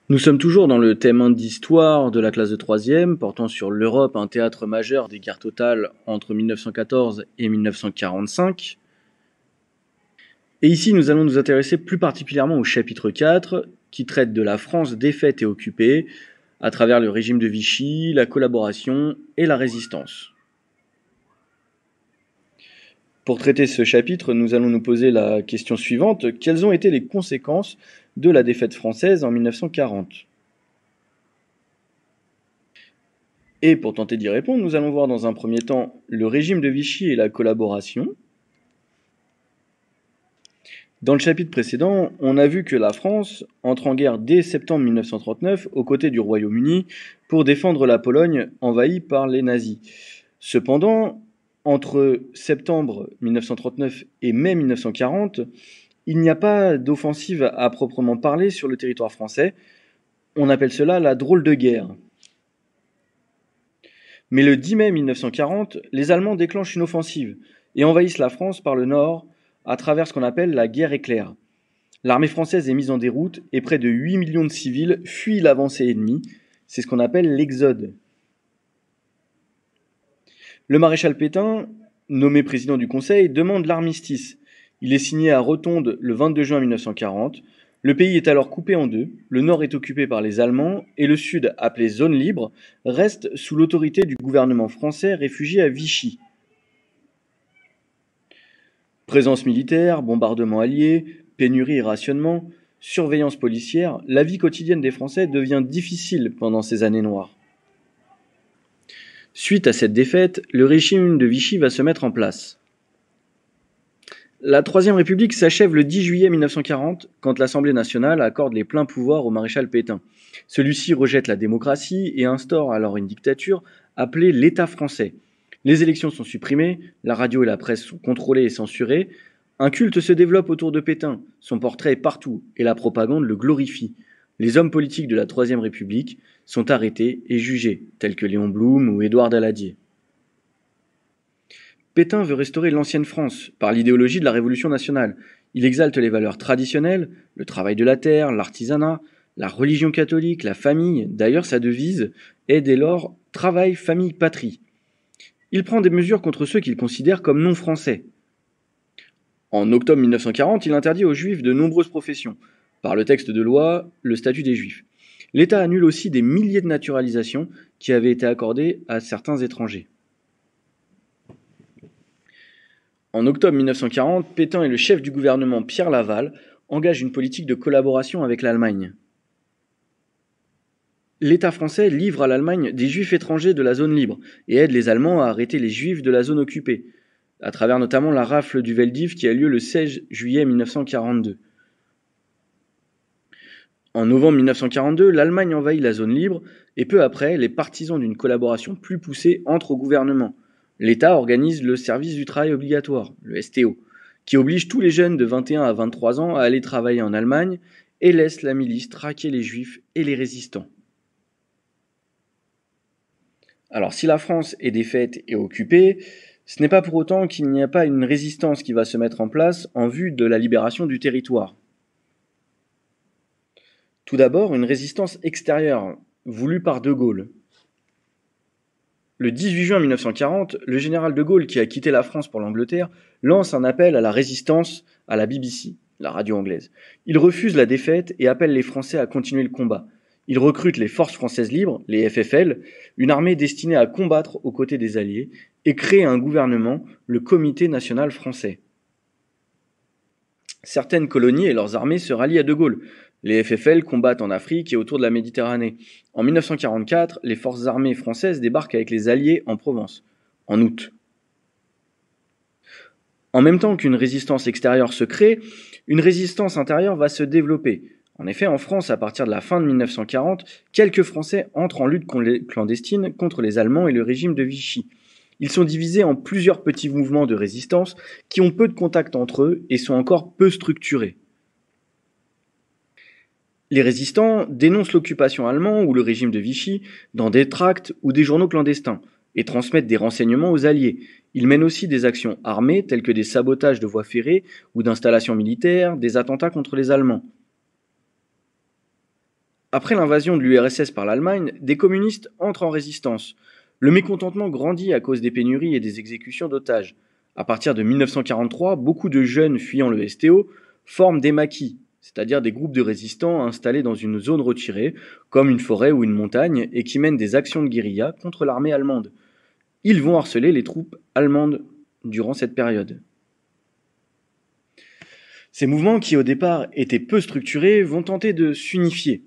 Nous sommes toujours dans le thème d'histoire de la classe de troisième, portant sur l'Europe, un théâtre majeur des guerres totales entre 1914 et 1945. Et ici, nous allons nous intéresser plus particulièrement au chapitre 4, qui traite de la France défaite et occupée, à travers le régime de Vichy, la collaboration et la résistance. Pour traiter ce chapitre, nous allons nous poser la question suivante: quelles ont été les conséquences de la défaite française en 1940 ? Et pour tenter d'y répondre, nous allons voir dans un premier temps le régime de Vichy et la collaboration. Dans le chapitre précédent, on a vu que la France entre en guerre dès septembre 1939 aux côtés du Royaume-Uni pour défendre la Pologne envahie par les nazis. Cependant, entre septembre 1939 et mai 1940, il n'y a pas d'offensive à proprement parler sur le territoire français. On appelle cela la drôle de guerre. Mais le 10 mai 1940, les Allemands déclenchent une offensive et envahissent la France par le nord à travers ce qu'on appelle la guerre éclair. L'armée française est mise en déroute et près de 8 millions de civils fuient l'avancée ennemie. C'est ce qu'on appelle l'exode. Le maréchal Pétain, nommé président du Conseil, demande l'armistice. Il est signé à Rotonde le 22 juin 1940. Le pays est alors coupé en deux. Le nord est occupé par les Allemands et le sud, appelé zone libre, reste sous l'autorité du gouvernement français réfugié à Vichy. Présence militaire, bombardements alliés, pénurie et rationnement, surveillance policière, la vie quotidienne des Français devient difficile pendant ces années noires. Suite à cette défaite, le régime de Vichy va se mettre en place. La Troisième République s'achève le 10 juillet 1940, quand l'Assemblée nationale accorde les pleins pouvoirs au maréchal Pétain. Celui-ci rejette la démocratie et instaure alors une dictature appelée l'État français. Les élections sont supprimées, la radio et la presse sont contrôlées et censurées. Un culte se développe autour de Pétain, son portrait est partout et la propagande le glorifie. Les hommes politiques de la Troisième République sont arrêtés et jugés, tels que Léon Blum ou Édouard Daladier. Pétain veut restaurer l'ancienne France par l'idéologie de la Révolution nationale. Il exalte les valeurs traditionnelles, le travail de la terre, l'artisanat, la religion catholique, la famille. D'ailleurs, sa devise est dès lors « Travail, famille, patrie ». Il prend des mesures contre ceux qu'il considère comme non français. En octobre 1940, il interdit aux Juifs de nombreuses professions. Par le texte de loi, le statut des Juifs. L'État annule aussi des milliers de naturalisations qui avaient été accordées à certains étrangers. En octobre 1940, Pétain et le chef du gouvernement Pierre Laval engagent une politique de collaboration avec l'Allemagne. L'État français livre à l'Allemagne des Juifs étrangers de la zone libre et aide les Allemands à arrêter les Juifs de la zone occupée, à travers notamment la rafle du Veldiv qui a lieu le 16 juillet 1942. En novembre 1942, l'Allemagne envahit la zone libre et peu après, les partisans d'une collaboration plus poussée entrent au gouvernement. L'État organise le service du travail obligatoire, le STO, qui oblige tous les jeunes de 21 à 23 ans à aller travailler en Allemagne et laisse la milice traquer les Juifs et les résistants. Alors si la France est défaite et occupée, ce n'est pas pour autant qu'il n'y a pas une résistance qui va se mettre en place en vue de la libération du territoire. Tout d'abord, une résistance extérieure, voulue par De Gaulle. Le 18 juin 1940, le général de Gaulle, qui a quitté la France pour l'Angleterre, lance un appel à la résistance à la BBC, la radio anglaise. Il refuse la défaite et appelle les Français à continuer le combat. Il recrute les Forces françaises libres, les FFL, une armée destinée à combattre aux côtés des Alliés, et crée un gouvernement, le Comité national français. Certaines colonies et leurs armées se rallient à De Gaulle. Les FFL combattent en Afrique et autour de la Méditerranée. En 1944, les forces armées françaises débarquent avec les Alliés en Provence, en août. En même temps qu'une résistance extérieure se crée, une résistance intérieure va se développer. En effet, en France, à partir de la fin de 1940, quelques Français entrent en lutte clandestine contre les Allemands et le régime de Vichy. Ils sont divisés en plusieurs petits mouvements de résistance qui ont peu de contact entre eux et sont encore peu structurés. Les résistants dénoncent l'occupation allemande ou le régime de Vichy dans des tracts ou des journaux clandestins et transmettent des renseignements aux Alliés. Ils mènent aussi des actions armées telles que des sabotages de voies ferrées ou d'installations militaires, des attentats contre les Allemands. Après l'invasion de l'URSS par l'Allemagne, des communistes entrent en résistance. Le mécontentement grandit à cause des pénuries et des exécutions d'otages. À partir de 1943, beaucoup de jeunes fuyant le STO forment des maquis, c'est-à-dire des groupes de résistants installés dans une zone retirée, comme une forêt ou une montagne, et qui mènent des actions de guérilla contre l'armée allemande. Ils vont harceler les troupes allemandes durant cette période. Ces mouvements, qui au départ étaient peu structurés, vont tenter de s'unifier.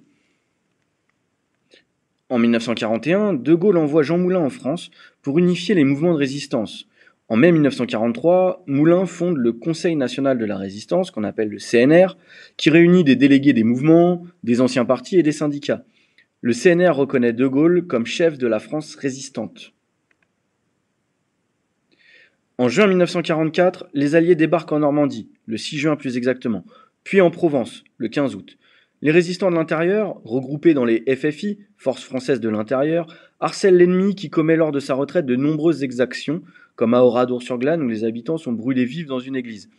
En 1941, De Gaulle envoie Jean Moulin en France pour unifier les mouvements de résistance. En mai 1943, Moulin fonde le Conseil national de la résistance, qu'on appelle le CNR, qui réunit des délégués des mouvements, des anciens partis et des syndicats. Le CNR reconnaît De Gaulle comme chef de la France résistante. En juin 1944, les Alliés débarquent en Normandie, le 6 juin plus exactement, puis en Provence, le 15 août. Les résistants de l'intérieur, regroupés dans les FFI, Forces françaises de l'intérieur, harcèlent l'ennemi qui commet lors de sa retraite de nombreuses exactions, comme à Oradour-sur-Glane où les habitants sont brûlés vifs dans une église.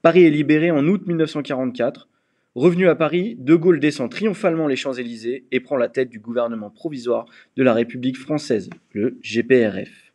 Paris est libéré en août 1944. Revenu à Paris, De Gaulle descend triomphalement les Champs-Élysées et prend la tête du gouvernement provisoire de la République française, le GPRF.